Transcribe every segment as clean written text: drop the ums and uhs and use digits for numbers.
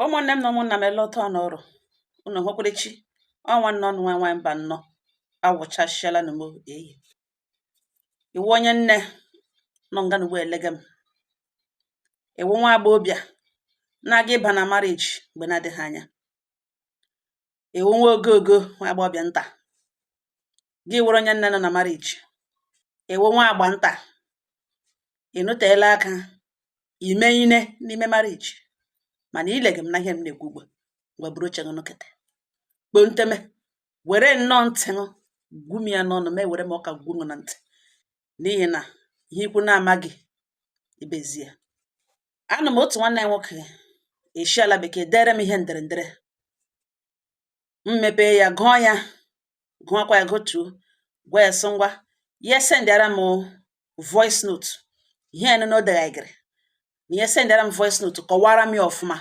Ụmụnne m na ụmụnna m elọta n'ọrụ unu hụkwurichi ọnwa nnọ nwa nwa mba nnọ awụchasịala na m eyi iwu onye nne nọ nga n'ugbo elege m iwu nwa agbọbịa na-aga ịba na marriage mgbe na-adịghị anya iwu nwa ogogo nwa agbọbịa nta gị were onye nne nọ na marriage iwu nwa agba nta ịnụteela aka ime ine n'ime marriage mana ilege m na ihe m na-ekwu ugbu ngwa buru oche gị kete kpo nteme were nnọọ ntị ṅụ gwum ya n'ọnụ ma ewere m ọka gwum na ntị n'ihi na ihe ikwu na-amaghị ibezie anụ m otu nwanne ya nwoke eshi ala bekee dere m ihe ndere mmepe ya gụọkwa ya gotuo gwa ya sị ngwa ya sendịara m voice note ihe enu na o deghagịrị na ihe sendịara m voice note kọwara m ya ọfụma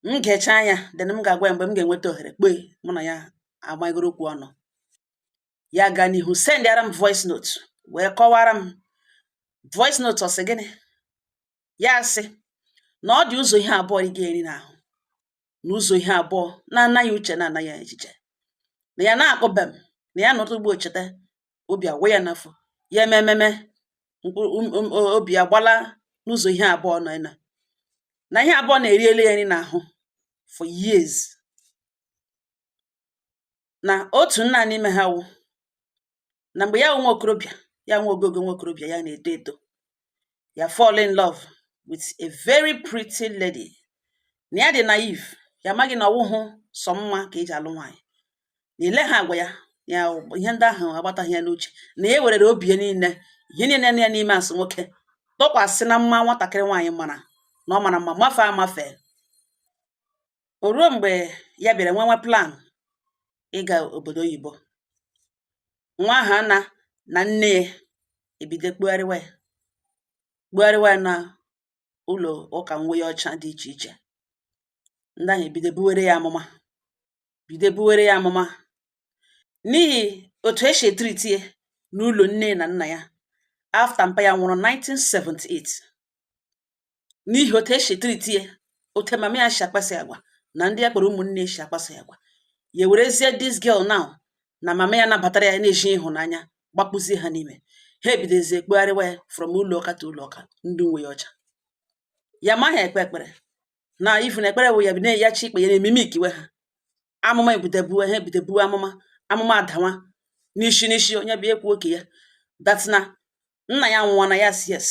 m ga-echa anya then m ga-agwa ya mgbe m ga-enweta ohere kpe mụ na ya agbagoro okwu ọnụ ya gaa n'ihu sendịara m voice note wee kọwara m voice note ọsị gịnị ya sị na ọ dị ụzọ ihe abụọ ị ga-eri n'ahụ na ụzọ ihe abụọ na-anaghị uche na-anaghị echiche na ya na-akpọbe m na ya nọtụ ugbo cheta obi awe ya n'afọ ya emememe obi agbala n'ụzọ ihe abụọ nọ na ihe abụọ na-eriele ya nri n'ahụ for years na otu nna n'ime ha wụ na mgbe ya nwa okorobịa ya nwa ogogo nwa okorobịa ya na-eto eto ya fall in love with a very pretty lady na ya dị naive ya amaghị na ọwụhụ sọ mma ka eji alụ nwaanyị na ile ha agwa ya ihe ndị ahụ agbataghị ya n'uche na ya werere obi ya niile ihe niile ya n'ime asị nwoke tọkwasị na mma nwatakịrị nwaanyị mara na ọ mara mma mafe amafe o ruo mgbe ya bịara nwenwe plan ịga obodo oyibo nwa ahụ na nne ya ebido kpugharịwa ya na ụlọ ụka nwe ya ọcha dị iche iche ndị ahụ ebido buwere ya amụma n'ihi otu esi etritie n'ụlọ nne na nna ya after mpa ya nwụrụ 1978 n'ihi otu esi etritie otu mama ya si akpasị agwa na ndị ya kpọrọ ụmụnne si akpasị agwa ya werezie this girl now na mama ya nabatara ya na-eji ịhụnanya gbakpụzie ha n'ime ha ebidozie ekpegharịwa ya from ụlọ ụka to ụlọ ụka ndị nwe ya ọcha ya maghị ekpe ekpere na ifu na ekpere wụ ya bido ya chi ikpe ya na-ememe ikiwe ha amụma ebidobuwe ha ebidobuwe amụma adawa n'isi onye bụ ekwu oke ya that na nna ya nwụọ na ya yes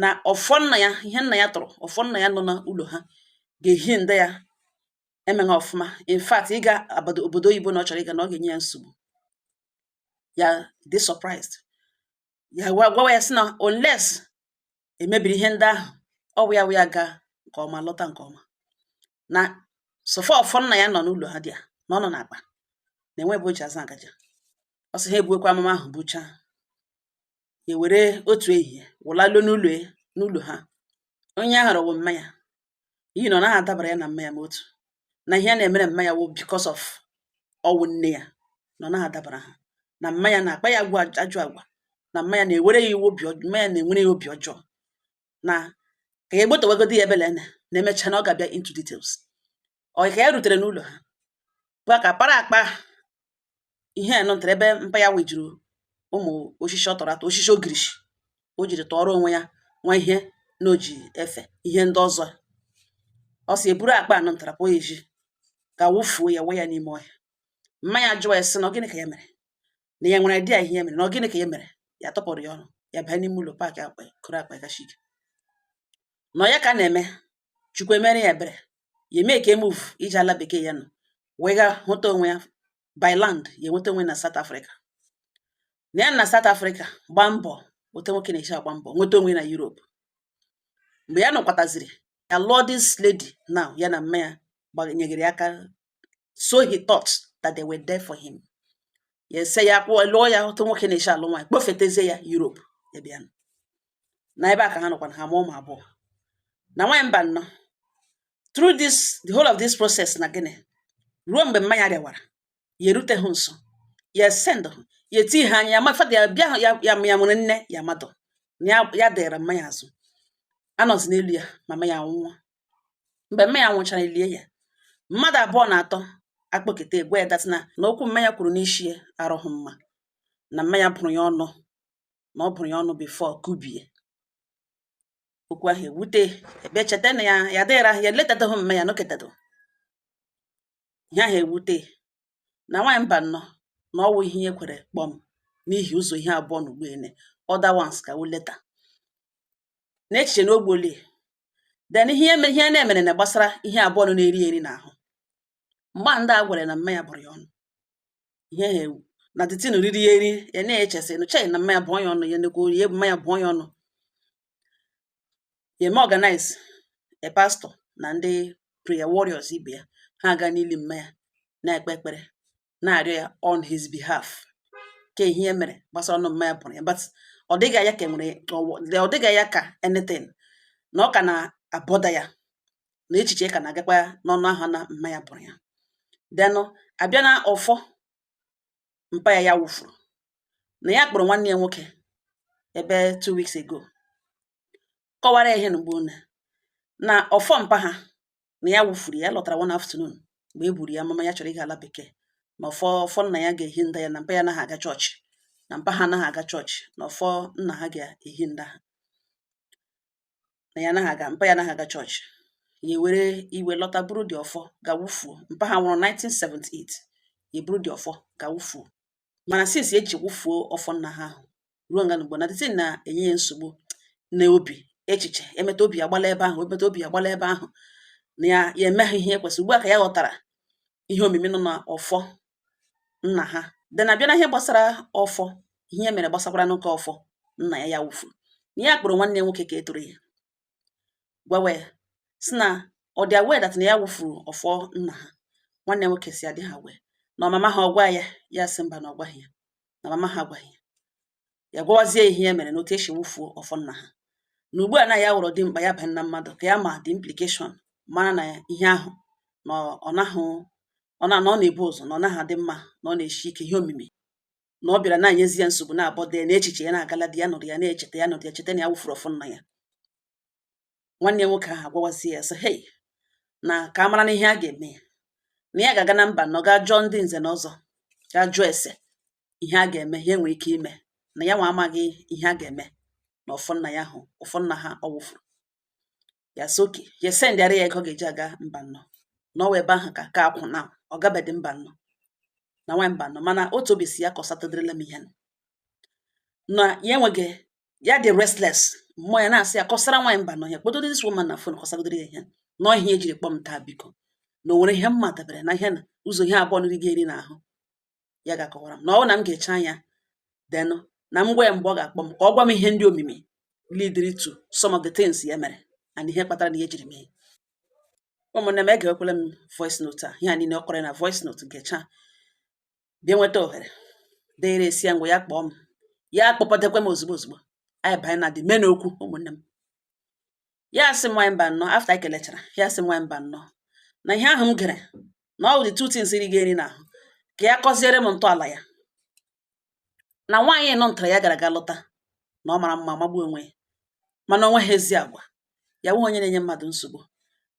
na ọfọ nna ya ihe nna ya tọrọ ọfọ nna ya nọ n'ụlọ ha ga-ehi ndị ya emeghị ọfụma in fact ịga obodo oyibo na ọ chọrọ ịga na ọ ga-enye ya nsogbu ya dị surprised ya gwawa ya sị na unless emebiri ihe ndị ahụ ọ bụ ya gaa nke ọma lọta nke ọma na sọfọ ọfọ nna ya nọ n'ụlọ ha dị ya na ọ nọ n'akpa na enwe bụ o ji aza agaja ọ sị ha ebuokwa amụma ahụ bucha ya were otu ehihie wụlalụ n'ụlọ ha onye ahụ rọwụ mmanya iyi na ọ naghị adabara ya na mmanya ma otu na ihe a na-emere mmanya wụ because of ọwụ nne ya na ọ naghị adabara ha na mmanya na-akpa ya ajụ agwa na mmanya na-ewere ya mmanya na-enwere ya obi ọjọọ na ka ya egbotowegodi ya ebele na-emecha na ọ ga-abịa into details ọ ka ya rutere n'ụlọ ha bụ ka para akpa ihe a nọtere ebe mpa ya wejuru ụmụ osisi ọ tọrọ atọ osisi ogirishi o jiri tọọrọ onwe ya nwa ihe na o ji efe ihe ndị ọzọ ọ si eburu akpa anọ ntara pụọ eji ka wụfuo ya we ya n'ime ọhịa mmanya jụọ ya sị na gịnị ka ya mere na ya nwere dị ya ihe ya mere na ọ gịnị ka ya mere ya tọpụrụ ya ọnụ ya baa n'ime ụlọ paakị akpa kụrụ akpa gachike na ya ka na-eme chukwu emere ya ebere ya eme ka emuvu iji ala bekee ya nọ wee ga hụta onwe ya by land ya enweta onwe na South Africa na ya na South Africa gbaa mbọ ote nwoke na-eji agba mbọ nweta onwe na Europe mgbe ya nọkwataziri ya lụọ this lady now ya na mma ya gbanyegere aka so he thought that they were there for him ya ese ya kpụọ lụọ ya ote nwoke na-eji alụ nwaanyị kpofetezie ya Europe ya bịa na ebe a ka ha nọkwa na ha mụọ ụmụ abụọ na nwaanyị mba nnọọ through the whole of this process na gịnị ruo mgbe mmanya rịawara ya eruteghị nso ya send ya eti ha anya ya mafada ya bịa ya nwere nne ya madụ na ya dịra mmanya azụ anọzi n'elu ya mama ya nwụọ mgbe mma ya nwụchara elie ya. Mmadụ abụọ na atọ akpọketa egwe ya datịna na okwu mma ya kwuru n'isi ya arụghị mma, na mma ya bụrụ ya ọnụ, na ọ bụrụ ya ọnụ bifo kubie. Okwu ahụ ewute ebe cheta na ya dịra ya letadahụ mma ya nọketado. Ihe ahụ ewute na nwaanyị mba nnọọ na ọwụ ihe ya kwere kpọm n'ihi ụzọ ihe abụọ na ugbene other ones ka leta n'echiche na ogboli. Then ihe na-emere na gbasara ihe abụọ nọ na-eri eri n'ahụ. Mgba ndị a gwara na mma ya bụrụ ya ọnụ, ihe ha ewu na titin riri ya eri ya na-echesi nụcha na mma ya bụ ya ọnụ, ya nekwa ori ya bụ mma ya bụ ya ọnụ. Ya eme organize a pastor na ndị prayer warriors ibe ya, ha aga n'ili mma ya na-ekpe ekpere na-arịọ ya on his behalf ke ihe mere gbasara ọnụ mma ya bụrụ ya. But ọ dịghị ya ka nwere ọ dịghị ya ka anything, na ọ ka na-abọda ya na echiche ka na-agakwa n'ọnụ ahụ na mma ya bụrụ ya. Then abịa na ọfọ mpa ya wụfuru na ya kpọrọ nwanne ya nwoke ebe 2 weeks ago kọwara ihe n'ugbo na ọfọ mpa ha na ya wụfuru ya lọtara one afternoon mgbe e buru ya mama ya chọrọ ịga ala bekee, na ọfọ nna ya ga-ehi nda ya na mpa ya anaghị aga chọọchị, na mpa ha anaghị aga chọọchị, na ọfọ nna ha ga-ehi nda ha na ya anaghị aga, mpa ya anaghị aga chọọchị. Ya were iwe lọta buru dị ọfọ ga wụfuo. Mpa ha nwụrụ 1978, ya buru dị ọfọ ga wụfuo. Mana since eji wụfuo ọfọ nna ha ahụ ruo nga n'ugbo na dịtị na-enye ya nsogbu na obi echiche, emeta obi agbala ebe ahụ, emeta obi agbala ebe ahụ na ya emeghị ihe ekwesịrị. Ugbu a ka ya ghọtara ihe omimi nọ na ọfọ nna ha. Dị na abịa na ihe gbasara ọfọ, ihe mere gbasakwara n'ụka ọfọ nna ya ya wụfuru, na ya kpọrọ nwanne ya nwoke ka etoro ya gwawa ya si na ọ dị aware that na ya wụfuru ọfọ nna ha. Nwanne ya nwoke si adị ha wee na ọmama ha ọgwa ya, ya sị mba na ọgwaghị ya, na mama ha agwaghị ya. Ya gwawazie ihe ya mere na otu esi wụfuo ọfọ nna ha, na ugbu a na ya wụrụ dị mkpa ya banye na mmadụ ka ya ma the implication, mara na ihe ahụ na ọ na-ebu ụzọ, na ọ naghị adị mma, na ọ na-eshi ike ihe omimi, na ọ bịara na-enyezi ya nsogbu na-abọde na echiche ya na-agala dị ya nọrọ ya na-echeta ya nọrọ ya cheta na ya wụfuru ọfọ nna ya. Nwanne ya nwoke ahụ agwawazie ya sị hei na ka a mara na ihe a ga-eme ya, na ya ga-aga na mba nọ gaa jụọ ndị nze na ọzọ, gaa jụọ ese ihe a ga-eme, ihe nwere ike ime, na ya nwa amaghị ihe a ga-eme na ọfọ nna ya ahụ, ọfọ nna ha ọ wụfuru. Ya sị oke ya sendịara ya ego ga-eji aga mba nnọọ na ọwa ebe ahụ ka akwụ na ọ gabedị mba nnọọ na nwa mba nnọọ. Mana otu obi si ya ka ọ satadịrịla m ihe na ya enweghị ya dị restless, mmụọ ya na-asị ya kọsara nwaanyị mba nnọọ ya kpọdo this woman na fon kọsagodịrị ya ihe nọọ ihe ejiri kpọm taa biko na o nwere ihe mma dabere na ihe na ụzọ ihe abụọ nri ga-eri n'ahụ ya ga-akọwara m na ọ na m ga-eche anya denụ na m gwa ya mgbe ọ ga-akpọ m ka ọ gwa m ihe ndị omimi leading to some of the things ya mere and ihe kpatara na ihe ejiri mee. Ụmụnne m egewekwala m voice note a, ihe a niile ọ kọrọ na voice note gecha bịa nweta ohere dịrị esi ya ngwa ya kpọọ m, ya kpọpụtakwa m ozugbo ozugbo anyị banye na dị mee n'okwu. Ụmụnne m ya sị m nwaanyị mba nnọọ after anyị kelechara, ya sị m nwaanyị mba nnọọ na ihe ahụ m gere na ọ dị two things iri ga-eri n'ahụ ka ya kọziere m ntọala ya, na nwaanyị nọ ntara ya gara aga lụta na ọ mara mma magbuo onwe ya, mana o nweghị ezi agwa, ya nwe onye na-enye mmadụ nsogbu,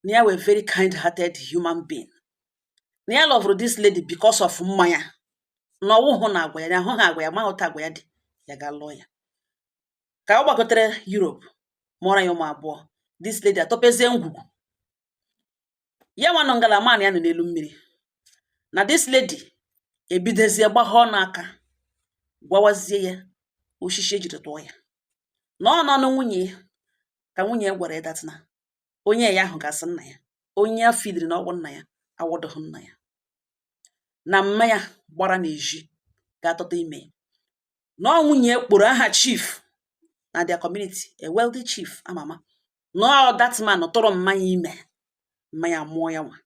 na ya wee very kind-hearted human being, na ya lovụrụ this lady because of mmanya, na ọwụhụ na agwa ya, na ahụghị agwa ya, maghị ụta agwa ya dị, ya ga lụọ ya. Ka ọ gbagotere Europe mụọra ya ụmụ abụọ, this lady atọpezie ngwugwu, ya nwa nọ ngala man ya nọ n'elu mmiri, na this lady ebidozie gbahọ n'aka gwawazie ya oshishi ejiri tụọ ya na ọ nọ na nwunye ka nwunye ya gwara ya datịna onye ya ahụ ga-asị nna ya, onye ya fidiri na ọgwụ nna ya awọdụghị nna ya, na mma ya gbara n'ezi ga-atọta ime, na ọ nwunye kpọrọ aha chief na their community, a wealthy chief amama, na ọ that man tụrụ mmanya ime, mmanya mụọ ya nwa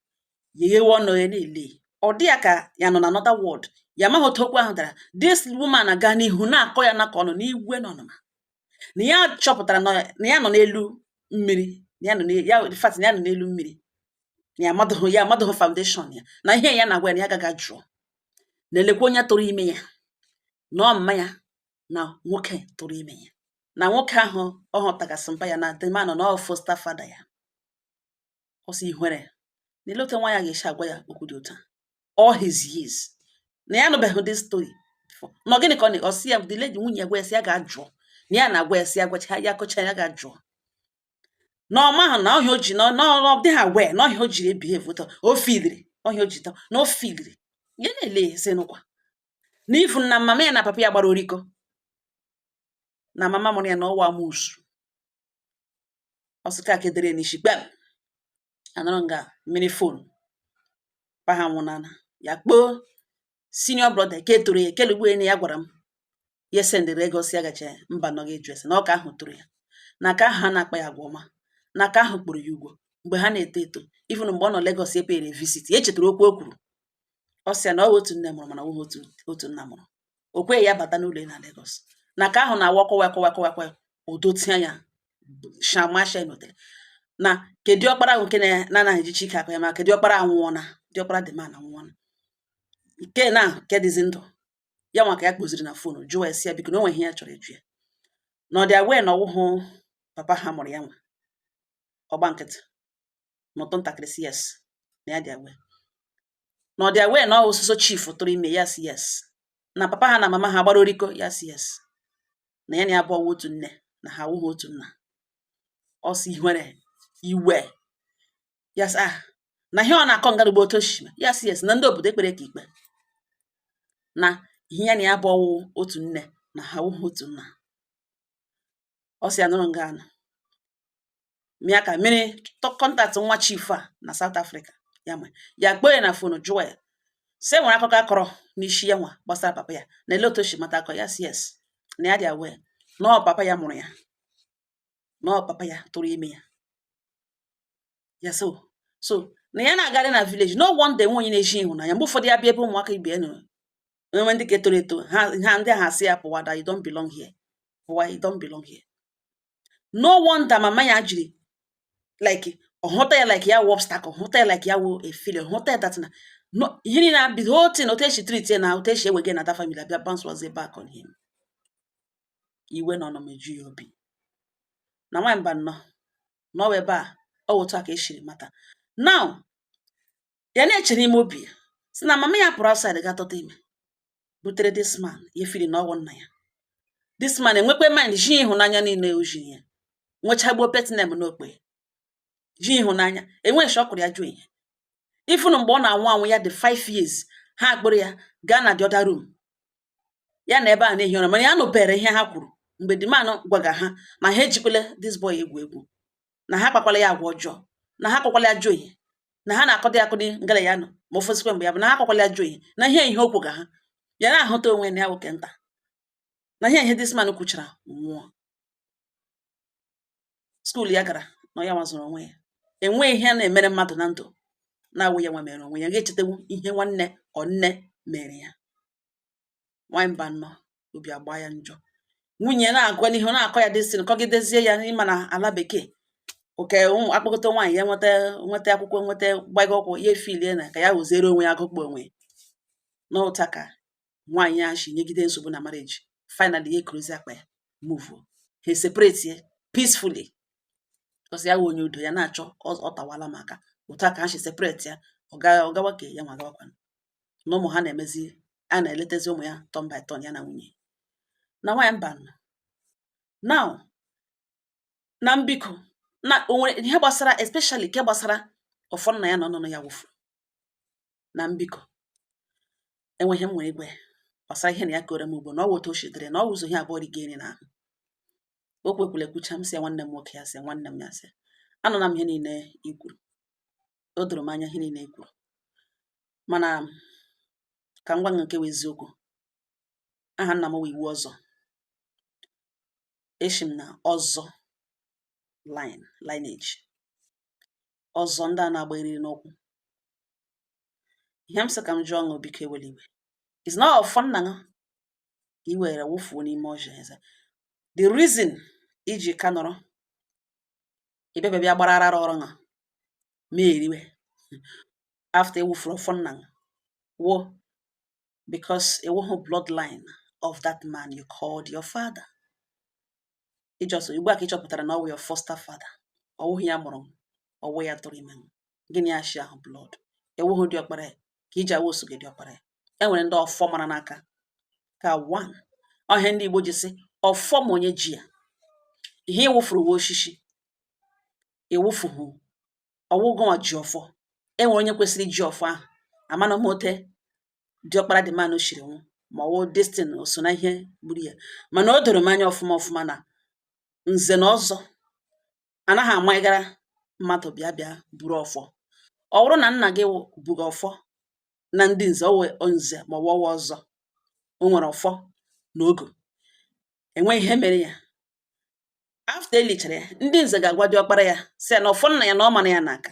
ya eghewe ọnụ ya na-ele, ọ dị ya ka ya nọ na another world, ya amaghị otu okwu ahụ dara. This woman aga n'ihu na-akọ ya na ka ọ nọ n'igwe n'ọnụma, na ya chọpụtara na ya nọ n'elu mmiri, na ya nọ n'elu mmiri, na ya amadụghị foundation ya, na ihe ya na-agwa ya na ya agaghị ajụọ, na elekwa onye tụrụ ime ya, na ọ mma ya na nwoke tụrụ ime ya, na nwoke ahụ ọ hụtagasị mpa ya na the man na ọ foster father ya. Ọsị ihwere na ile otu nwa ya ga-esi agwa ya okwu dị otu a all his years na ya anụbeghị this story before. Na gịnị ka ọ na-ọsị ya the lady nwunye gwa ya sị ya ga-ajụọ na ya na-agwa ya sị ya gwacha ya kọcha ya ga-ajụọ na ọma ahụ na ọhịa o ji na dị ha wee na ọhịa o jiri ebihave ụtọ o filiri ọhịa o ji tọ na o filiri ya na-ele sị nụkwa n'ifu na mama ya na papa ya gbara oriko na mama mụrụ ya na ọwa amusu ọsịka kedere n'isi kpem anọrọ nga mmiri fon paha nwụnana ya kpoo senior brother ke toro ya kelugbu enyi ya gwara m ya sendịrị ego si ya gacha mba nọgị dres na ọka ahụ toro ya na aka ahụ ha na-akpa ya agwa ọma na aka ahụ kpụrụ ya ugwo mgbe ha na-eto eto even mgbe ọ nọ Lagos epere visit ya echetara okwu o kwuru ọ sị ya na ọ otu nne mụrụ mana ọ otu nna mụrụ o kweghị ya bata n'ụlọ na Lagos na aka ahụ na-awa kọwa udotia ya shamasha notere na kedu ọkpara ahụ nke na-anaghị eji chike akụ ya ma kedu ọkpara anwụọna dị ọkpara dị ma na anwụọna nke na nke dịzi ndụ ya nwa ka ya kpoziri na fonu jụọ esi ya biko na o nweghị ya chọrọ eju ya na ọ dị awe na ọwụhụ papa ha mụrụ ya nwa ọgba nkịtị n'ụtụ ntakịrị si yes na ya dị awe na ọ dị awe na ọsụsọ chief tụrụ ime ya si yes na papa ha na mama ha gbara oriko ya si yes na ya na ya bụ otu nne na ha awụghị otu nna ọsị iwe yes na ihe ọ na-akọ ngarugbo otu oshima yes yes na ndị obodo ekpere ka ikpe na ihe ya na ya bụ otu nne na ha awụghị otu nna ọsị anụrụ nga anụ mịa ka mmiri kọntaktị nwa chief a na South Africa ya ma ya kpọọ ya na fonu jụọ ya sị nwere akụkọ akọrọ n'isi ya nwa gbasara papa ya na ele otu oshi mata akọ yes yes na ya dị awe na ọ papa ya mụrụ ya na ọ papa ya tụrụ ime ya ya so na ya na-agarị na village no one day nwe onye na-eji ịhụnanya mgbe ụfọdụ ya bịa ebe ụmụaka ibe ya enwe ndị ka etoro eto ha ndị ahụ asị ya pụwa that you don't belong here pụwa you don't belong here no wonder mama ya jiri like ọhụta ya like ya wụ obstacle ọhụta ya like ya wụ a failure ọhụta ya that na no ihe niile na the whole thing otu esi treat ya na otu esi ewege na that family abịa bounce was back on him iwe na ọnọmeju ya obi na nwaanyị mba nnọọ n'ọwa ebe a ọ otu a ka eshiri mata now ya na-eche n'ime obi si na mama ya pụrụ outside ga tọta ime butere this man ya fili na ọwụ nna ya this man enwekwe mind ji ịhụnanya niile o jiri ya nwechagbuo petinem n'okpe ji ịhụnanya enwe shọkụrụ ya jụ ihe ifunu mgbe ọ na-anwụ anwụ ya dị 5 years ha akpụrụ ya gaa na the other room ya na ebe a na-ehi ụra mana ya nụbere ihe ha kwuru mgbe the man gwaga ha ma ha ejikwele this boy egwu na ha kpakwala ya agwa ọjọọ na ha akwakwala ya jụ ihe na ha na-akọdị akụdị ngala ya nọ ma ofosikwe mgbe ya bụ na ha akwakwala ya jụ ihe na ihe okwu ga ha ya na-ahụta onwe na ya nwoke nta na ihe this man kwuchara nwụọ skuul ya gara na ya nwazụrụ onwe ya enwe ihe na-emere mmadụ na ndụ na-awụ ya nwa mere onwe ya ga-echetewu ihe nwanne ọ nne mere ya nwanyị mba nnọọ obi agba ya njọ nwunye na-agwa n'ihe na-akọ ya dịsịrị kọgidezie ya n'ịma na ala bekee oke akpọkọta nwaanyị ya nweta akwụkwọ nweta gbago ọkwụ ya efilie na ka ya wụziere onwe ya agụkpọ onwe n'ụta ka nwaanyị ya shi nyegide nsogbu na marriage finally ya ekurozi akpa ya move ha separate peacefully because ya wụ onye udo ya na-achọ ọ tawala maka ụta ka ha shi separate ya ọgawa ka ya nwa gawakwa na ụmụ ha na-emezi a na-eletezi ụmụ ya turn by turn ya na nwunye na nwaanyị mba now na mbiko na onwere ihe gbasara especially ke gbasara ọfọ nna ya na ọnụnụ ya wụfu na mbiko enweghị m nwere igwe gbasara ihe na ya kore m ugbo na ọwụ otu o shidere na ọ wụzọ ihe abụọ rigeri na ahụ o kwekwule kwucha m sị ya nwanne m nwoke ya sị nwanne m ya sị anụla m ihe niile ikwuru o doro m anya ihe niile ikwuru mana ka ngwa nke wụ eziokwu aha nna m wụ iwu ọzọ eshi m na ọzọ lineage ọzọ ndị a na-agba eriri n'ụkwụ ihe m sị ka m jụọ ọṅụ biko ewele iwe is na ọfọ nna m ka i were wụfuo n'ime ọjọọ eze the reason iji ka nọrọ ibebe bịa gbara arara ọrụ ha mee eriwe after ewufuru ọfọ nna m wo because ewughụ bloodline of that man you called your father ugbu a ka ị chọpụtara na ọ wụ your foster father ọ wụghị ya mụrụ ọwụ ya tụrụ ime. Gịnị ashị ahụ? Blood. Ewughị diọkpara ya ka iji awa osu gị diọkpara ya. Enwere ndị ọfọ mara n'aka ka one. Ọhịa ndị Igbo ji sị ọfọ ma onye ji ya. Ihe ịwụfuru uwe oshishi ịwụfuhu ọwụgụnwa ji ọfọ. Enwere onye kwesịrị iji ọfọ ahụ. Amana mote diọkpara dị manụ shiri nwụ ma ọwụ destin o so na ihe gburu ya. Mana o doro m anya ọfụma na nze na ọzọ anaghị amaghara mmadụ bịa buru ọfọ. Ọ bụrụ na nna gị buga ọfọ na ndị nze nze ma ọwụ ọzọ, o nwere ọfọ na ogo, enwe ihe mere ya. After elichara ya, ndị nze ga-agwa diọkpara ya sị na ọfọ nna ya na ọ mana ya n'aka.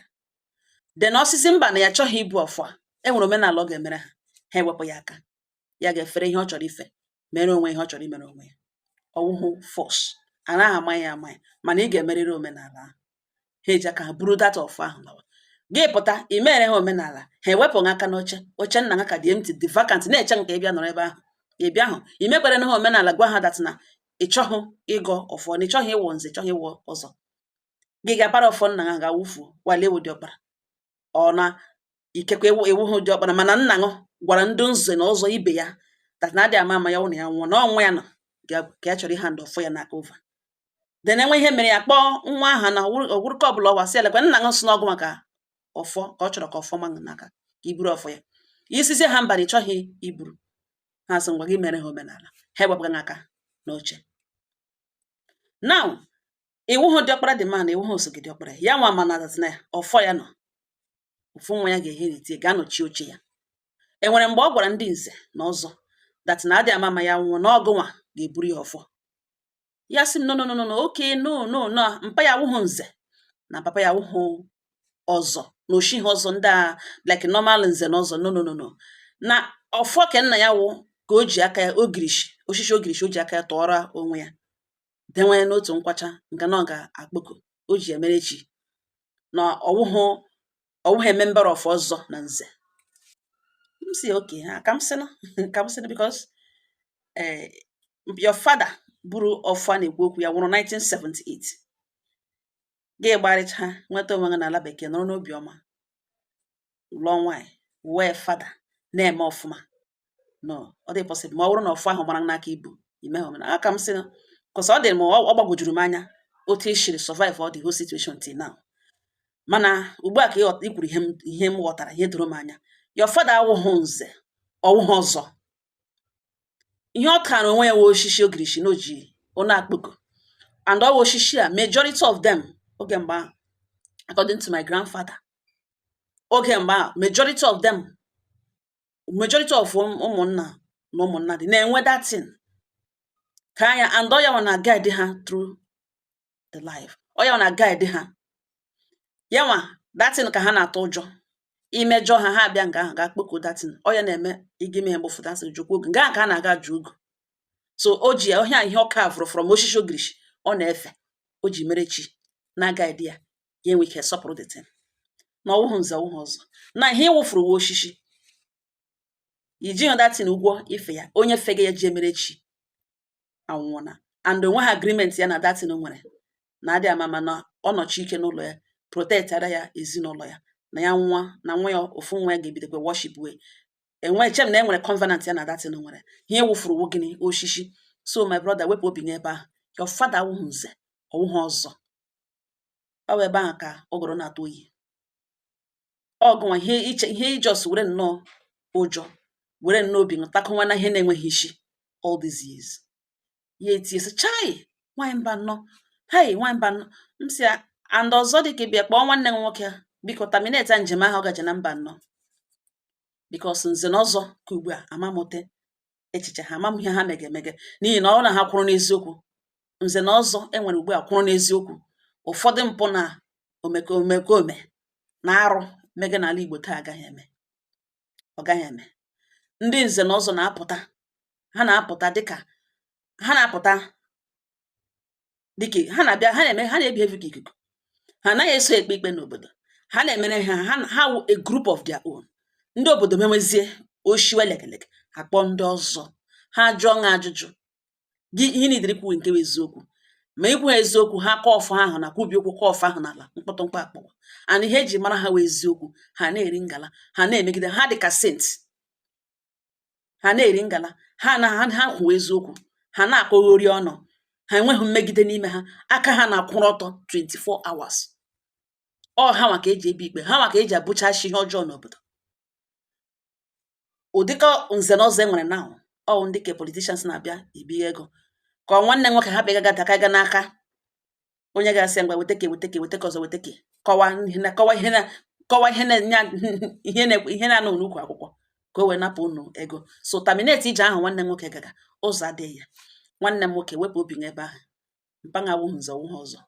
Den osisi mba na ya chọghị ibu ọfọ a, enwere omenala ọ ga-emere ha. Ha ewepụ ya aka. Ya ga-efere ihe ọ chọrọ ife, mere onwe ihe ọ chọrọ imere onwe ya. Ọwụhụ force. Anaghị ama ya mana ị ga-emerịrị omenala ahụ. Ha eji aka ha buru data ọfọ ahụ lawa. Gị pụta imere ha omenala, ha ewepụ aka n'oche. Oche nna ha ka dị empty, dị vacant, na-eche nke ịbịa nọrọ ebe ahụ. Ịbịa ahụ imekwere na ha omenala, gwa ha dat na ị chọghị ịgọ ọfọ, na ị chọghị ịwụ nze, chọghị ịwụ ọzọ. Gị ga-apara ọfọ nna ha ga-awụfu wale ewu diọkpara. Ọ na ikekwe ewu hụ diọkpara, mana nna ha gwara ndị nze na ọzọ ibe ya dat na adị ama ya ụna ya nwụọ na ọnwa ya nọ ka ya chọrọ ihe ndụ ọfọ ya n'aka over. Den enwe ihe mere ya kpọọ nwa aha na ogwurukọ ọbụla ọwa sị elekwe nna ha si n'ọgụ maka ọfọ ka ọ chọrọ ka ọfọ manụ n'aka ka iburu ọfọ ya. Isizie ha mba na ị chọghị iburu, ha sị ngwa gị mere ha omenala. Ha ewepụga aka n'oche. Now iwu hụ diọkpara dị man, iwu hụ oso gị diọkpara ya nwa mana dat na ọfọ ya nọ, ofu nwa ya ga-eheriti ga-anọchi oche ya. Enwere mgbe ọ gwara ndị nze na ọzọ dat na adị ama ya nwụọ na ọgụnwa ga-eburu ya ọfọ. Ya sị no, okay, no, mpa ya awụhụ nze na papa ya awụhụ ọzọ na oshi ha ọzọ ndị a like normal nze na ọzọ. No. Na ọfọ ke nna ya wụ ka o ji aka ya oshishi ogirishi o ji aka ya tụọrọ onwe ya. Denwe n'otu nkwacha nke na ọ ga-akpọku o ji emere chi na ọwụhụ member of ọzọ na nze. M si okay, ka m sị because your father buru ọfọ a na-ekwu okwu ya nwụrụ 1978. Gị gbarịcha nweta onwe gị n'ala bekee nọrọ n'obi ọma, lụọ nwaanyị, wee fada na-eme ọfụma. No, ọ dị possible ma ọ bụrụ na ọfọ ahụ gbara n'aka ibu ime omenala. Aka m sị because ọ dị m ọ gbagwojuru m anya otu e shiri survive all the whole situation till now. Mana ugbu a ka ị kwuru ihe m ghọtara, ihe doro m anya. Your father awụhụ nze, ọwụhụ ọzọ. Ihe ọ kara onwe ya wee oshishi ogirishi na oji ọ na-akpọku, and ọ oshishi a majority of them oge mgbe ahụ, according to my grandfather, oge mgbe ahụ majority of ụmụnna na ụmụnna dị na-enwe datin ka anya, and ọ ya nwa na guide ha through the life. Ọ ya nwa na guide ha. Ya nwa datin ka ha na-atụ ụjọ imejọ ha abịa nga ahụ ga-akpọku datin. Ọ ya na-eme igi mee mgbofu datin jụkwa oge nga ka a na-aga jụ ogo. So o ji ọhịa ihe ọ kavụrụ from oshishi ogirishi ọ na-efe, o ji mere chi na guide ya enwe ike sọpụrụ the thing. Na ọwụhụ nze ọwụhụ ọzọ na ihe ịwụfuru uwe oshishi iji hụ datin ụgwọ ife ya, onye fege ya ji emere chi anwụọna, and onwe ha agreement ya na datin nwere na adị ama na ọ nọchi ike n'ụlọ ya, protect ara ya ezinụlọ ya, na ya nwa na nwa ya ofu nwa ya ga-ebidokwe worship wee enwe chem na enwere covenant ya na datin nwere. Ihe wụfuru uwe gịnị? Oshishi. So my brother, wepụ obi n'ebe ahụ. Your father awụhụ nze ọwụhụ ọzọ. Ọ bụ ebe ahụ ka ụgụrụ na-atụ oyi. Ọgụnwa ihe ijọs were nnọọ ụjọ were nnọọ obi takụnwa na ihe na-enweghị isi all these years. Ya etie sị chai nwanyị mba nnọọ, hey nwanyị mba nnọọ. M si and ọzọ dị ka bịa kpọọ nwanne m nwoke biko terminate njem ahụ ọ gaje na mba nnọọ, because nze na ọzọ ka ugbu a amamụte echiche ha, amam ihe ha emege n'ihi na ọ na ha kwụrụ n'eziokwu. Nze na ọzọ enwere ugbu a kwụrụ n'eziokwu. Ụfọdụ mpụ na omekome na arụ mege n'ala Igbo taa agaghị eme. Ọ gaghị eme. Ndị nze na ọzọ na-apụta, ha na-apụta dịka ha na-ebihave ka ikuku. Ha anaghị eso ekpe ikpe n'obodo. Ha na-emere ha a group of their own. Ndị obodo mewezie oshiwe legelege, akpọ ndị ọzọ, ha jụọ ha ajụjụ gị ihe niile kwuwe nke eziokwu. ma ikwu ha eziokwu ha kọfụ ahụ na kwubi okwu kọfụ ahụ n'ala mkpọtụ mkpa akpọwa and ihe eji mara ha wee eziokwu ha na-eri ngala ha na-emegide ha dị ka sent ha na-eri ngala ha kwuo eziokwu ha na-akọghori ọnụ ha enweghị mmegide n'ime ha aka ha na-akwụrụ ọtọ 24 hours ọ ha maka eji ebe ikpe ha maka eji abụchachi ihe ọjọọ n'obodo ụdịka nze na ọzọ enwere na ọ ndị ke politicians na-abịa ibi ego ka nwanne nwoke ha bịa daka ga n'aka onye ga-asị ngwa weteke ọzọ weteke kọwa ihe na-anụ n'ukwu akwụkwọ ka o wee napụ unu ego so terminate ije ahụ nwanne nwoke gaga ụzọ adịghị ya nwanne m nwoke wepụ obi n'ebe ahụ mpangawu nzọ ha ọzọ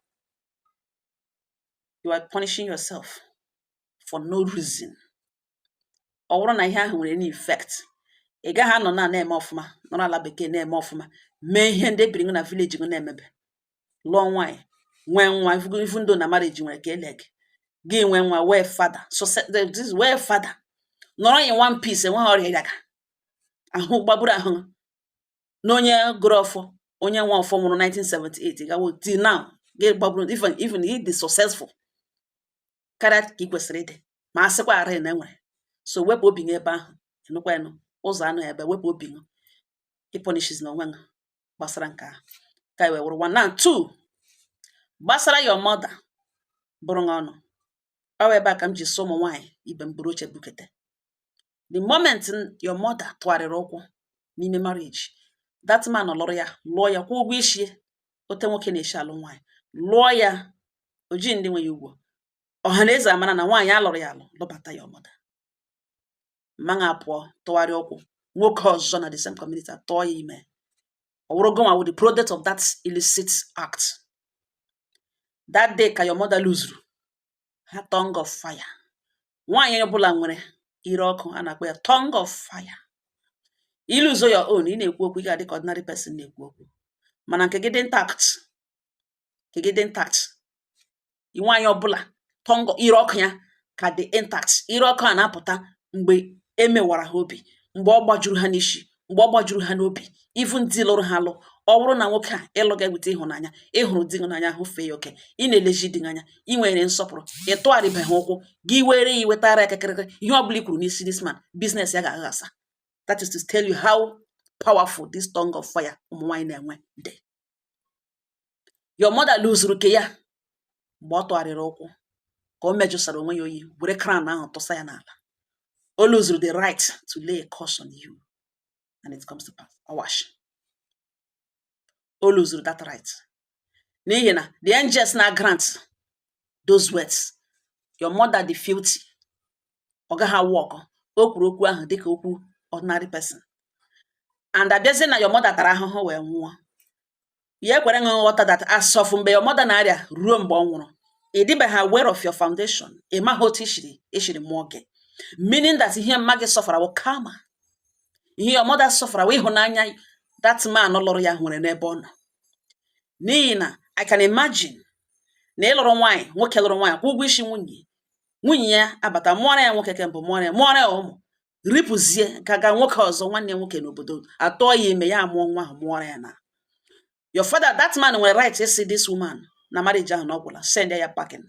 you are punishing yourself for no reason ọ bụrụ na ihe ahụ nwere any effect ị gaghị anọ na-eme ọfụma nọrọ ala bekee na-eme ọfụma mee ihe ndị ebiri na village gị na-emebe lụọ nwaanyị nwee nwa ifu ndo na marriage nwere ka ele gị nwee nwa wee fada so this wee fada nọrọ in one piece enweghị ọrịa ịdaga ahụ gbagburu ahụ na onye gụrụ ọfọ onye nwa ọfọ nwụrụ 1978 gawo till now gị gbagburu even he dị successful karịa ka ị kwesịrị ịdị ma a sịkwa ara na enwere so wepụ obi gị ebe ahụ enukwa enu ụzọ anụ ebe wepụ obi gị ịpunishes na onwe gị gbasara nke ahụ ka wee wụrụ 1 na 2 gbasara your mother bụrụ gị ọnụ ọ ebe a ka m ji so ụmụ nwaanyị ibe m buru oche bukete the moment your mother tụgharịrị ụkwụ n'ime marriage that man lụrụ ya lụọ ya kwụọ ụgwọ isi ote nwoke na-eshi alụ nwaanyị lụọ ya oji ndị nwe ya ugwo ọha na eze amara na nwaanyị alụrụ ya alụ lụbata your mother mmanụ apụọ tụgharịa ụkwụ nwoke ọzọ na the same community atụọ ya ime ọ wụrụ gụnwa with the product of that illicit act that day ka your mother luzuru ha tongue of fire nwaanyị ọbụla nwere ire ọkụ a na-akpọ ya tongue of fire iluzo your own ị na-ekwu okwu ị ga-adị ka ordinary person na-ekwu okwu mana nke gị dị intact nwaanyị ọbụla tongue ire ọkụ ya ka dị intact ire ọkụ a na-apụta mgbe emewara ha obi mgbe ọ gbajuru ha n'isi mgbe ọ gbajuru ha n'obi ivu ndị lụrụ ha alụ ọ bụrụ na nwoke a ịlụ ga-eweta ịhụnanya ịhụrụ di gị n'anya hụ fee ya oke ị na-eleji di gị anya ị nwere nsọpụrụ ị tụgharịbeghị ụkwụ gị were ya iwetara ya kekịrịkị ihe ọbụla i kwuru n'isi this man business ya ga-aghasa that is to tell you how powerful this tongue of fire ụmụ nwaanyị na-enwe dị your mother luzuru ke ya mgbe ọ tụgharịrị ụkwụ ka o mejụsara onwe ya oyi were crown ahụ tụsa ya n'ala o lose the right to lay a curse on you and it comes to pass. Awash. O lose that right. N'ihi na the angels na grant those words. Your mother the filthy. Ọ gaghị walk. O kwuru okwu ahụ dịka okwu ordinary person. And abịazie na your mother tara ahụhụ wee nwụọ. Ya ekwere nghọta that as of mgbe your mother na-arịa ruo mgbe ọ nwụrụ. Ị dịbeghị aware of your foundation. Ị maghị otu ishiri mụọ gị. Meaning that ihe mma gị sọfara wụ karma. Ihe your mother sọfara wụ ịhụnanya that man lụrụ ya nwere n'ebe ọ nọ. N'ihi na I can imagine na ị lụrụ nwaanyị nwoke lụrụ nwaanyị kwụ ụgwọ isi nwunye ya abata mụọrọ ya nwoke kemgbe mụọrọ ya ụmụ ripụzie ka ga nwoke ọzọ nwanne nwoke n'obodo atọ ya ime ya amụọ nwa ahụ mụọrọ ya na your father that man nwere right ịsị this woman na marriage ahụ na ọ gwụla send ya packing.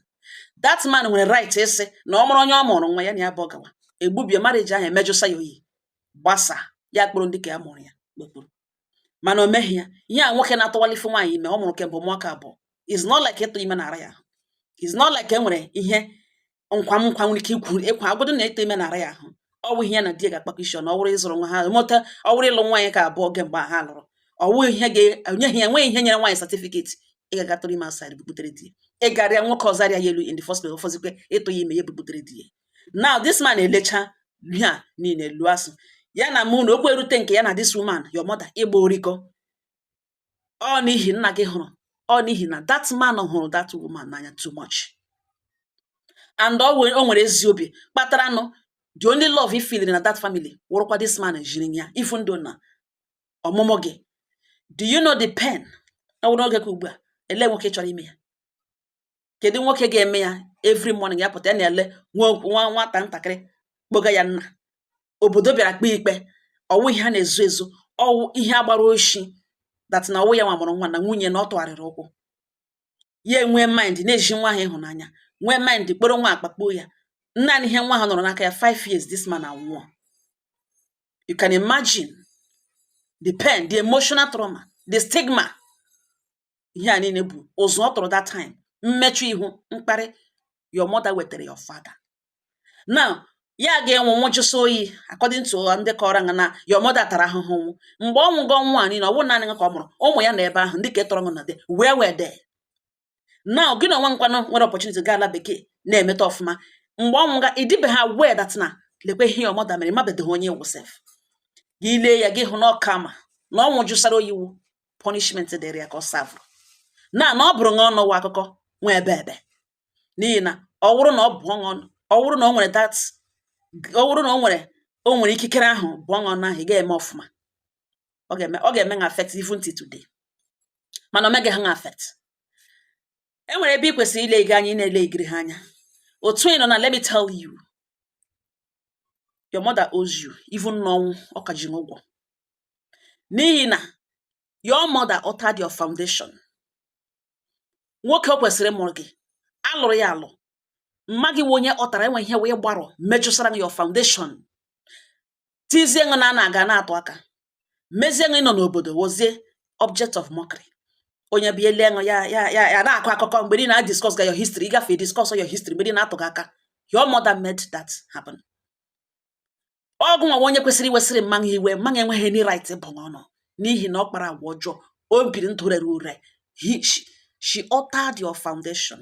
That man nwere right ịsị na ọ mụrụ onye ọ mụrụ nwa ya na ya bụ gawa egbubie marriage ahụ emejụsa ya oyi gbasa ya kpụrụ ndị ka ya mụrụ ya kpekpuru mana o meghị ya ihe a nwoke na-atụwalife nwaanyị ime ọ mụrụ kemgbe ụmụaka abụọ is not like ịtụ ime na-ara ya is not like e nwere ihe nkwa nwere ike ikwu ịkwa agodo na ịtụ ime na-ara ya ahụ ọ bụ ihe na di ga-akpakọ isi na ọ bụrụ ịzụrụ nwa ha mụta ọ bụrụ ịlụ nwaanyị ka abụọ kemgbe ha lụrụ ọ bụ ihe ga-enyeghị ya enweghị ihe nyere nwaanyị certificate ị ga-agatụrụ ime aside bubutere di ị garịa nwoke ọzarịa ya elu in the first place ọfọzikwe ịtụ ya ime ya bubutere di ya now this man elecha ihe a niile elu asụ ya na mụ na okwu erute nke ya na this woman your mother ịgba oriko ọ n'ihi nna gị hụrụ ọ n'ihi na that man hụrụ that woman n'anya too much and o nwere ezi obi kpatara nụ the only love he feel na that family wụrụkwa this man jiri ya ifu ndụ na ọmụmụ gị do you know the pain ọ bụrụ oge ka ugbu a ele nwoke chọrọ ime ya kedu nwoke ga-eme ya every morning ya pụta ya na-ele nwata ntakịrị kpoga ya nna obodo bịara kpee ikpe ọwụ ihe a na-ezo ezo ọwụ ihe agbara oshi that na ọwụ ya nwa mụrụ nwa na nwunye na ọ tụgharịrị ụkwụ ya enwee mind na-eji nwa ahụ ịhụnanya, nwee mind kpọrọ nwa akpakpo ya. Naanị ihe nwa ahụ nọrọ n'aka ya 5 years, this man anwụọ. You can imagine the pain, the emotional trauma, the stigma. Ihe a niile bụ ụzụ ọ tụrụ that time, mmechu ihu, mkparị. Your mother wetere your father. Now, ya ga-enwe nwụchụsị oyi according to ndị kọrọ nga na your mother tara ahụhụ. Mgbe ọ nwụgo nwa niile, ọ bụrụ naanị ka ọ mụrụ, ụmụ ya na ebe ahụ ndị ka tọrọ ngụ na de where were they? Now, gị na onwe nkwanụ nwere opportunity gaa ala bekee na-emeta ọfụma. Mgbe ọ nwụga, idibe ha where that na lekwe ihe your mother mere, mabedeghị onye wusef. Gị lee ya gị hụ na ọkama na ọ nwụjụsara oyiwu punishment dịrị ya ka ọ savụ. Na ọ bụrụ na ọnụ akụkọ nwe ebe n'ihi na ọ wụrụ na ọ bụ ọnụ, ọ wụrụ na o nwere that, ọ wụrụ na o nwere ikikere ahụ bụ ọnụ ahụ, ị ga-eme ọfụma. Ọ ga-eme nga affect even till today. Mana o meghị ha nga affect. E nwere ebe ị kwesịrị ile gị anya, ị na-ele igiri ha anya. Otu ị nọ na, let me tell you, your mother owes you, even n'ọnwụ ọ ka ji ụgwọ. N'ihi na your mother altered your foundation. Nwoke o kwesịrị ịmụrụ gị, alụrụ ya alụ, mma gị onye ọ tara enwe ihe wee gbarọ mejụsara your foundation. Tizie ngụ na na-aga na-atụ aka, mezie ngụ ịnọ n'obodo wozie object of mockery. Onye bịa ele ngụ ya na-akọ akụkọ mgbe ị na-discuss your history, ịgafe discuss your history mgbe ị na-atụ gị aka. Your mother made that happen. Ọgụ nwa onye kwesịrị iwesịrị mmanụ iwe, mmanụ enweghị any right ịbụ ọnụ n'ihi na ọ kpara agwa ọjọọ, o biri ndụ rere ure. She altered your foundation.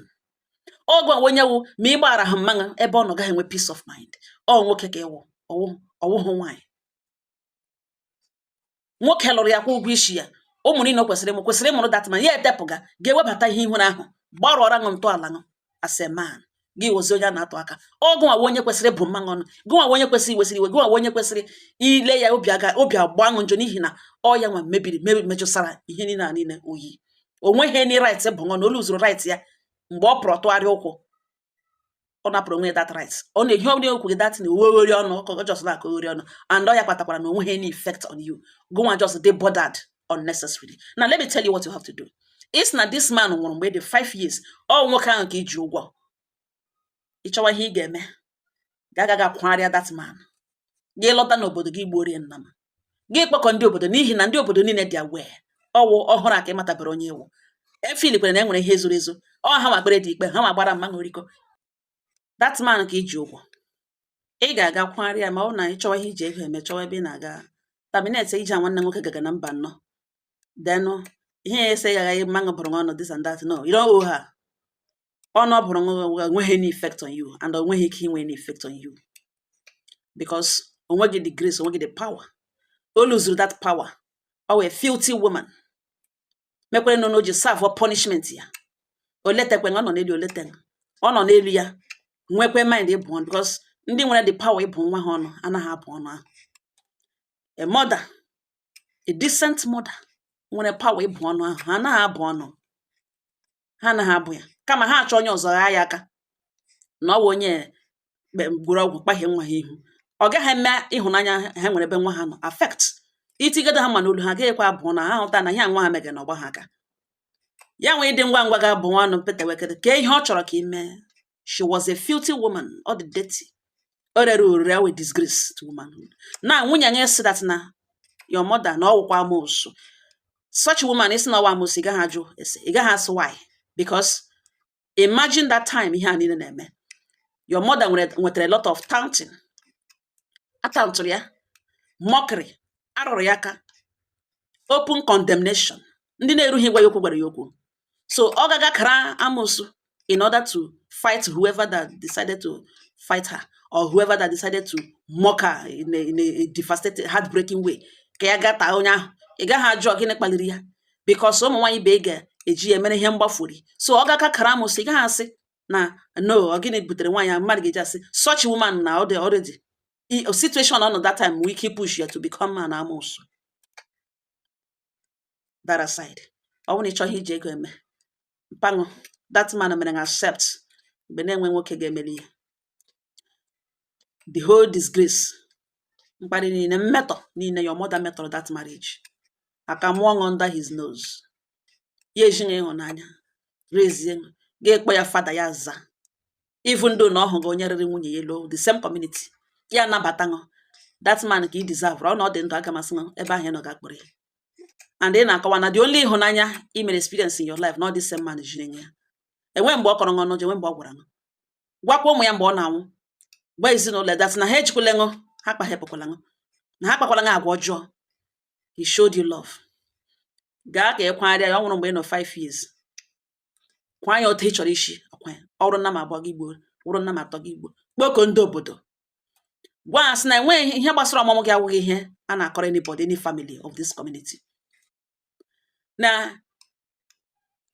Ọgụ onye wu ma ị gbara ha mmanụ ebe ọ nọ gaghị enwe peace of mind. Ọ nwoke ka ịwụ ọwụhụ nwaanyị. Nwoke lụrụ ya kwa ụgwọ isi ya, ụmụ niile kwesịrị ịmụrụ that man, ya edepụga ga-ewebata ihe ihu ahụ gbarụọra ṅụ ntọala ṅụ as a man. Gị wozi onye a na-atụ aka. Ọgụ nwa onye kwesịrị bụ mmanụ ọnụ, gị nwa onye kwesịrị iwesịrị iwe, gị nwa onye kwesịrị ile ya obi agba ṅụ njọ n'ihi na ọ ya nwa mejụsara ihe niile a niile oyi. O nweghị any right bụ ọnụ, olu zuru right ya mgbe ọ pụrụ tụgharịa ụkwụ. Ọ napụrụ onwe that right. Ọ na-ehi onye okwu gị that na uweghori ọnụ, ọkọ just like oghori ọnụ, and ọ ya kpatakwara na onweghị any effect on you. Go and just dey bothered unnecessarily. Now let me tell you what you have to do. It's na this man nwụrụ mgbe dị 5 years. Ọ nwoke ahụ ka iji ụgwọ. Ịchọwa ihe ị ga-eme, ga kwagharịa that man. Gị lọta n'obodo gị gbuorie nna m. Gị kpọkọ ndị obodo n'ihi na ndị obodo niile dị aware. Ọwụ ọhụrụ aka ịmatabere onye ewu. Efili kwere na enwere ihe zoro ezo. Ọ ha makpere dị ikpe, ha ma gbara mmanụ oriko. That man ka iji ụgwọ. Ị ga-aga kwagharịa ma ọ na ịchọwa ihe iji ego eme, chọwa ebe ị na-aga. Terminate ije nwanne nwoke gaga na mba nnọọ. Then ihe ese ya mmanụ bụrụ ọnụ this and that. No, you don't owe her. Ọnụ bụrụ nweghị any effect on you, and onweghị ike inwe any effect on you. Because onweghị the grace, onweghị the power. O lose that power. Ọ a filthy woman. Mekwere no ji serve punishment ya. O letekwe ọ nọ n'elu, ọ nọ n'elu ya. Nwekwe mind ịbụ ọnụ, because ndị nwere the power ịbụ nwa ha ọnụ anaghị abụ ọnụ ahụ. A mother, a decent mother, nwere power ịbụ ọnụ ahụ, ha anaghị abụ ọnụ. Ha anaghị abụ ya. Kama ha achọ onye ọzọ gha ya aka na ọ bụ onye gwụrụ ọgwụ kpahie nwa ha ihu. Ọ gaghị eme ịhụnanya ha nwere ebe nwa ha nọ affect. Itigide ha ma n'olu ha gaghịkwa abụ na ha hụta na ihe nwa ha mege na ọgba ha aka. Ya nwee ịdị ngwa ngwa ga-abụ ọnụ petewekere ka ihe ọ chọrọ ka ime. She was a filthy woman, all the dirty. O rere ure with disgrace to womanhood. Na nwunye nye si that na your mother na ọwụkwa amoosu. Such woman is na ọwa amoosu, ị gaghị ajụ ese, ị gaghị asị why. Because imagine that time ihe a niile na-eme. Your mother nwetara a lot of taunting. Atantụrụ ya, mockery, arụrụ ya aka, open condemnation. Ndị na-erughị ịgwa ya okwu gwara ya okwu. So ọ gaga kara amoosu in order to fight whoever that decided to fight her, or whoever that decided to mock her in a devastating, heartbreaking way. Ka ya gata onye ahụ, ị gaghị ajụ gịnị kpaliri ya, because ụmụ nwaanyị be ga-eji ya mere ihe mgbafuri. So ọ gaka kara amoosu, ị gaghị asị na no, ọ gịnị butere nwaanyị, mmadụ ga-eji asị such woman na already a situation on that time we keep push you to become an amoosu. That aside, ọ bụrụ na ịchọ ihe iji ego eme, mpanụ that man mere accept mgbe na-enwe nwoke ga-emeli ya. The whole disgrace, mkparị niile, mmetọ niile your mother metọrọ that marriage. Aka mụọ under his nose. Ya ejighị ịhụnanya. rezie ga-ekpe ya fada ya za even though na ọ hụghị onye rere nwunye ya elu the same community ya nabata ṅụ that man ka ị deserve ọ na ọ dị ndụ aga masị ṅụ ebe ahụ ị nọ ga-akpọrọ ya and ị na-akọwa na the only ịhụnanya ị mere experience in your life na ọ dị same man jiri nye ya enwe mgbe ọ kọrọ ṅụ n'ụjọ enwe mgbe ọ gwara ṅụ gwakwa ụmụ ya mgbe ọ na-anwụ gwa ezinụlọ dat na ha ejikwala ṅụ ha kpaghepụkwala ṅụ na ha kpakwala ṅụ agwa ọjọọ he showed you love gaa ka ị kwagharịa ya ọ nwụrụ mgbe ị nọ 5 years kwa ya otu ị chọrọ isi ọkwa ya ọ bụrụ nna m abụọ gị gboo bụrụ nna m atọ gị gboo kpoko ndị obodo gwa asị na enweghị ihe gbasara ọmụmụ gị awụghị ihe a na-akọrọ anybody any family of this community na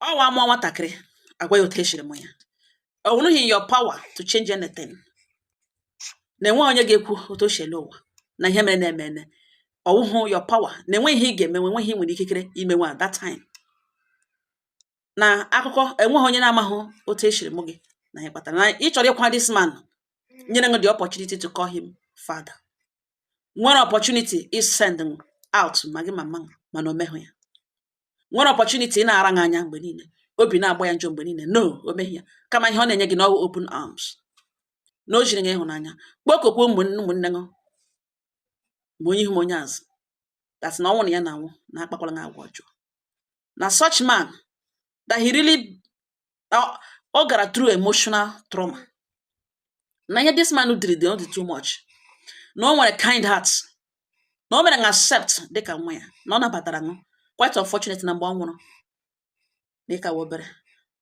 ọwa amụọ nwatakịrị agwa ya otu eshiri mụ ya ọ bụrụghị your power to change anything na enweghị onye ga-ekwu otu o shele ụwa na ihe mere na-eme ọwụhụ your power na enweghị ihe ị ga-emenwe enweghị nwere ikikere imenwe at that time na akụkọ enweghị onye na-amahụ otu eshiri mụ gị na ihe kpatara na ị chọrọ ịkwa this man nyere ṅụ the opportunity to call him father nwere opportunity is send out ma gị mama mana o meghị ya nwere opportunity ị na-ara ṅụ anya mgbe niile obi na-agba ya njọ mgbe niile no o meghị ya kama ihe ọ na-enye gị n'ọwụ open arms na o jiri ṅụ ịhụnanya kpokokwa ụmụnne ṅụ ma onye ihu ma onye azụ that na ọnwụ na ya na-anwụ na akpakwala ṅụ agwa ọjọọ na such man that he really ọ gara through emotional trauma na ihe this man did dị too much na o nwere kind heart na o mere na accept dịka nwa ya na ọ nabatara ṅụ quite unfortunate na mgbe ọ nwụrụ dịka obere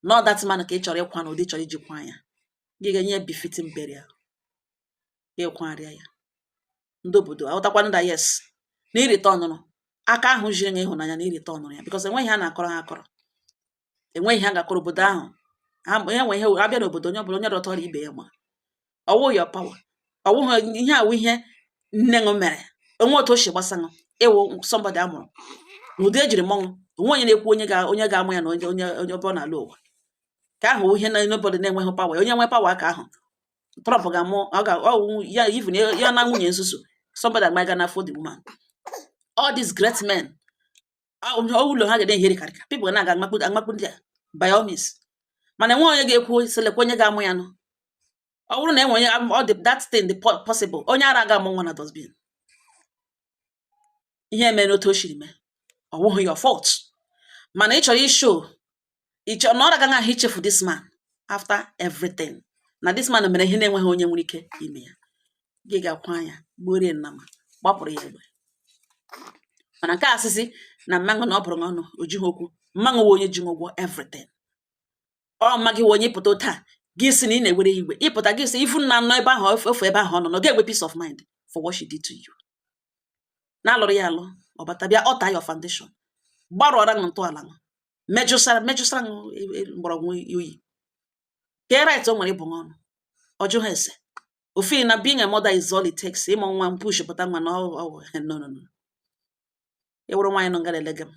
na that man ka ị chọrọ ịkwa na ụdị chọrọ iji kwa ya gị ga-enye befitting burial ịkwarịa ya ndị obodo aghọtakwana da yes na irite ọnụrụ aka ahụ jiri ṅụ ịhụnanya na irite ọnụrụ ya because enweghị ha na-akọrọ ha akọrọ enweghị ha ga-akọrọ obodo ahụ onye nwe ihe abịa n'obodo onye ọbụla onye rọta ọrịa ibe ya ma ọwụ your power ọwụghị ihe awụ ihe nne ṅụ mere onwe otu o si gbasa ṅụ ịwụ somebody amụrụ n'ụdị ejiri mmanwụ onwe onye na-ekwu onye ga-amụ ya na onye ọbụla n'ala ụwa ka ahụ ihe na n'obodo na-enweghị pawa onye nwe pawa aka ahụ Trump ga-amụ ya even ya na nwunye nzuzo somebody agbaga n'afọ the woman all these great men ụlọ ha ga na-eheri karịka people na-aga amakpu ndị a by all means mana enwe onye ga-ekwu selekwa onye ga-amụ ya nụ ọ bụrụ na enwe onye ọ dị that thing the possible onye ara ga-amụ nwa na dustbin ihe mere n'otu o shiri mee ọ bụghị your fault mana ị chọrọ isho na ọ agaghị ahụ ichefu this man after everything na this man mere ihe na-enweghị onye nwere ike ime ya gị ga-akwa anya gbuorie nnama gbapụrụ ya egbe mana nke asịsị na mmanụ na ọ bụrụ ọnụ o jighị okwu mmanụ nwe onye ji ụgwọ everything ọ maghị onye ịpụta taa gị si na ị na-ewere iwe ịpụta gị si ifu nna nọ ebe ahụ ofu ebe ahụ ọ nọ ga-enwe peace of mind for what she did to you na-alụrụ ya alụ ọ bata bịa ọta your foundation gbarụọra ṅụ ntọala ṅụ mejụsara mgbọrọgwụ oyi ka right o nwere ịbụ ọnụ ọjụ ha ese ofe na being a mother is all it takes ịmụ nwa mpush pụta nwa na no ewuru nwaanyị nọ ngara elega m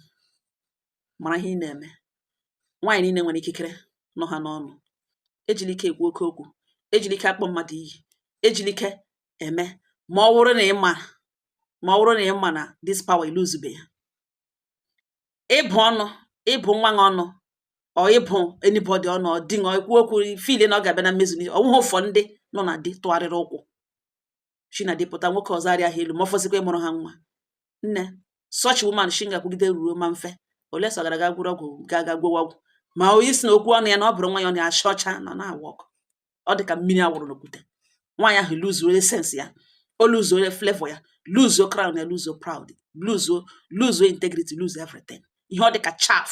mara ihe ị na-eme nwaanyị niile nwere ikikere nọ ha n'ọnụ ejili ike ekwu oke okwu ejili ike akpọ mmadụ iyi ejili ike eme ma ọ bụrụ na ị ma na this power iluzube ya ịbụ ọnụ ịbụ nwa gị ọnụ ọ ịbụ anybody ọnụ ọ dị ṅụ ekwu okwu file na ọ ga-abịa na mmezu ọnwụghị ụfọ ndị nọ na di tụgharịrị ụkwụ chinadịpụta nwoke ọzọ arịa ha elu ma ọfọzikwa ịmụrụ ha nwa nne such woman shi ga-akwugide ruo ma mfe ole so gara aga gwụrụ ọgwụ ga-aga gwowa ọgwụ ma onye si na okwu ọnụ ya na ọ bụrụ nwa ya ọ na-acha ọcha nọ na-awa ọkụ ọ dị ka mmiri awụrụ n'okwute nwaanyị ahụ luzuo essence ya o luzuo flavor ya luzuo crown ya luzuo proud luzuo integrity luzuo everything ihe ọ dị ka chaff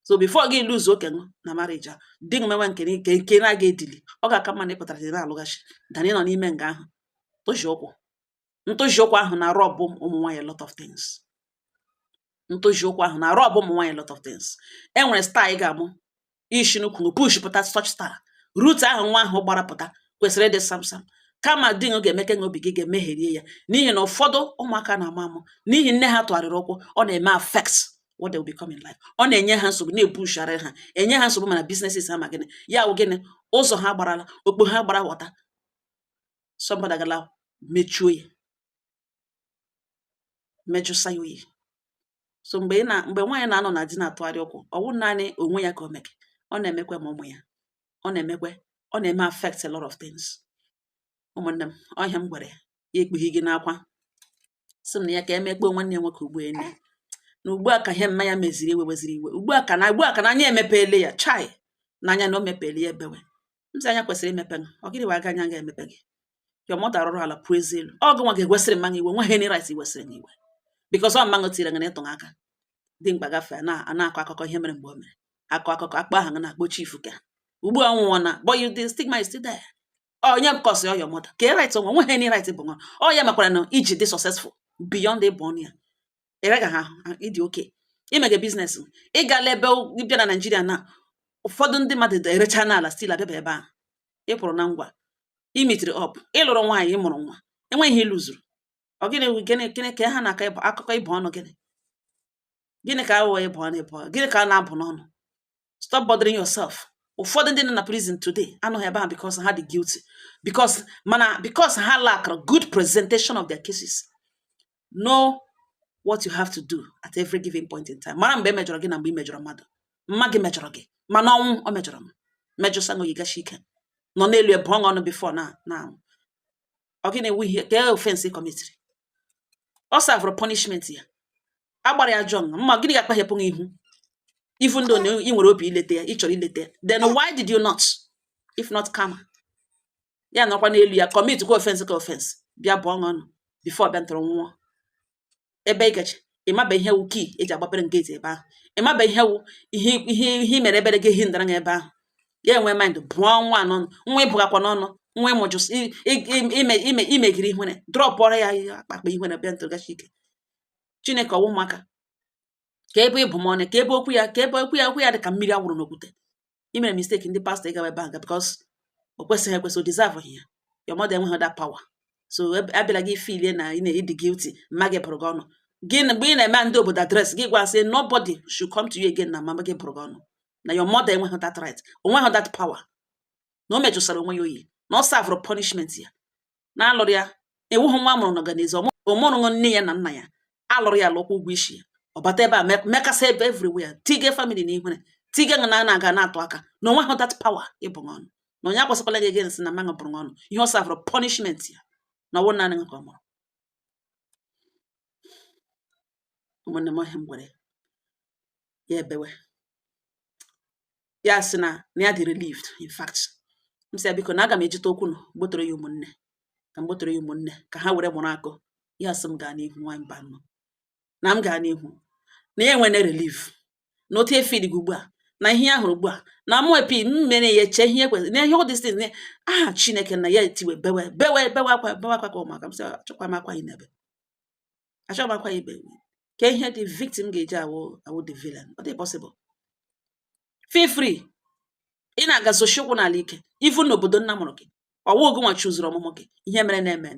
so before gị luzuo okenye na marriage a di gị mewe nke na-aga edili ọ ga-aka mma na ịpụtara dị na-alụghachi dana ị nọ n'ime nga ahụ ntụji ụkwụ ahụ na-arụ ọbụ ụmụ nwaanyị lot of things ntụji ụkwụ ahụ na-arụ ọbụ ụmụ nwaanyị lot of things e nwere star ị ga-amụ ishi n'ukwu push pụta such star root ahụ nwa ahụ gbara pụta kwesịrị ịdị samsam kama di gị ga-emeke na obi gị ga-emegherie ya n'ihi na ụfọdụ ụmụaka na-amụ amụ n'ihi nne ha tụgharịrị ụkwụ ọ na-eme affect what they will become in life ọ na-enye ha nsogbu na-ebushara ha enye ha nsogbu mana businesses ha ma gịnị ya wụ gịnị ụzọ ha gbarala okpo ha gbara wọta somebody agala mechuo ya mejụsa ya oyi So mgbe nwaanyị na-anọ na di na-atụgharị ụkwụ, ọ wụ naanị onwe ya ka o meke, ọ na-emekwa ma ụmụ ya, ọ na-eme affect a lot of things. Ụmụnne m, ọhịa m gwara ya ekpughi gị n'akwa sị m na ya ka emekpe nwanne ya nwoke ugbu ene na ugbu a ka ihe mma ya meziri weziri iwe, ugbu a ka na anya emepeele ya chai n'anya na o mepeele ya ebewe. M sị anya kwesịrị imepe m, ọ gịnị waga anya ga-emepe gị? Your mother rụrụ ala pụọ ezi elu, ọ gị nwa ga-egwesịrị mmanụ iwe, nweghị any right iwesịrị m iwe because ọ mmanụ tiri gị na ịtụ aka dị mkpa gafee na-akọ akụkọ ihe mere mgbe o mere, akọ akụkọ akpa aha gị na-akpọchi ifu ka ugbu a nwụọ na but you the stigma is still there. Onye m kọsị your mother ka right onwe nweghị any right bụ nwa ọ ya mekwara na iji dị successful beyond ịbụ ọnụ ya ịrega ha ịdị oke imege biznes ịgala ebe bịa na Naịjirịa na ụfọdụ ndị mmadụ erecha n'ala stil abịaba ebe ahụ ịpụrụ na ngwa imitiri up ịlụrụ nwaanyị ịmụrụ nwa enweghị ihe ịlụzuru ọ gịnị ka ha na-aka akụkọ ịbụ ọnụ gịnị ka aghụghọ ịbụ ọnụ gịnị ka a na-abụ n'ọnụ? Stop bothering yourself. Ụfọdụ ndị nọ na prison today anọghị ebe ahụ because ha dị guilty because ha lacked good presentation of their cases. Know what you have to do at every given point in time. Mara mgbe emejọrọ gị na mgbe imejọrọ mmadụ. Mma gị mejọrọ gị mana ọnwụ ọ mejọrọ m mejọsa na oyigashi ike nọ n'elu ebe ọnụ before na ọ gị na-ewu ihe ka offense committed. Ọ serve punishment ya agbara ya jọng mma gịnị ga-akpaghepụ gị ihu even though ị nwere obi ilete ya ị chọrọ ilete ya then why did you not if not karma? Ya nọkwa n'elu ya commit kwa offense ka offense bịa bụ ọnụ before bịa ntọrọ nwụọ ebe ị gachi ịmaba ihe wu key eji agbapere ngeti ebe ahụ ịmaba ihe wu ihe mere ebere gị hindara gị ebe ahụ ya enwe mind bụọ nwa n'ọnụ nwa ịbụgakwa n'ọnụ nwa ịmụjụ imegiri ihwere drọp ọrụ ya akpakpa ihwere bịa ntọrọ gachi ike. Chineke ọwụ ụmụaka ka ebe ịbụ m ọnụ ka ebe okwu ya dị ka mmiri awụrụ n'okwute. Imere mistake ndị pastọ ịgawa ebe ahụ because o kwesịghị ekwesị o deserve ya your mother enweghị that power so abịala gị filie na ị na-edi guilty mma gị bụrụ gị ọnụ gị mgbe ị na-eme ndị obodo adres gị gwa sị nobody should come to you again na mama gị bụrụ gị ọnụ na your mother enweghị that right onweghị that power na o mejụsara onwe ya oyi na ọ serve punishment ya na alụrụ ya ewughị nwa amụrụ n'ọganize ọmụrụ nne ya na nna ya alụrụ ya alụkwụ ụgwọ isi ya ọ bata ebe a mekasa ebe everywhere tige family na ihwere tige na na-aga na-atụ aka na onweghị that power ịbụ ọnụ na onye akwasịkwala gị against na mmanụ bụrụ ọnụ ihe ọ serve punishment ya na ọwụ naanị nke ọ mụrụ. Ụmụnne m ọhịa m gwere ya ebewe ya sị na ya dị relieved. In fact m sị ya biko na aga m ejite okwu gbotoro ya ụmụnne ka ha were mụrụ akụ ya sị m gaa n'ihu nwaanyị mba nọ na m gaa n'ihu na ya enwene relief na otu efe dị gị ugbu a na ihe ya hụrụ ugbu a na mụ epi m mere ya eche ihe ekwesịrị na ihe ọ dịsị na aha Chineke na ya etiwe bewe akwa ka ụmụaka m sị achọkwa m akwa n'ebe achọghị m akwa ibe ka ihe dị victim ga-eji awụ the villain. Ọ dị possible. Feel free ị na-aga zochi ụkwụ n'ala ike even n'obodo nna mụrụ gị ọwụ gị nwa chuzuru ọmụmụ gị ihe mere na-eme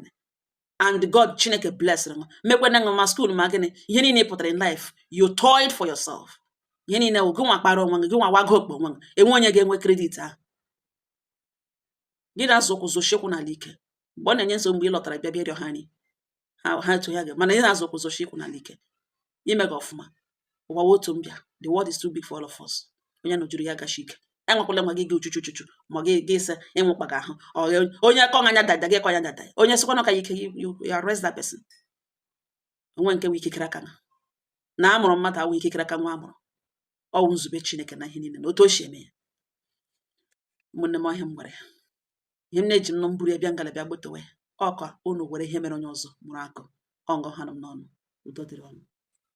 and God Chineke blessed m mekwana nwa ma school ma gịnị ihe niile pụtara in life you toiled for yourself ihe niile wụ gị nwa kpara onwe gị nwa wago okpo onwe gị enwe onye ga-enwe kredit ahụ gị na-azụ ụkwụ zochi ụkwụ n'ala ike mgbe ọ na-enye nsogbu mgbe ị lọtara bịa rịọ ha nri ha eto ya gị mana ị na-azụ ụkwụ zochi ụkwụ n'ala ike ime gị ọfụma ụwa otu mbịa the world is too big for all of us. Onye nọjuru ya gashi ike enwekwala nwa gị gị uchuchuchu ma gị ise ịnwụkpaga ahụ onye kọ anya dada gị kwa ya dada onye sịkwana ka ike you arrest that person. Onwe nke ikikere aka na amụrụ mmadụ awụ ikikere aka nwa amụrụ ọwụ nzube Chineke na ihe niile na otu o si eme ya. Ụmụnne m ọhịa m gwara ya ihe m na-eji m nọ mburu ya bịa ngalabịa gbotowe ọka unu were ihe mere onye ọzọ mụrụ akụ ọngọ ha m n'ọnụ udo dịrị ọnụ.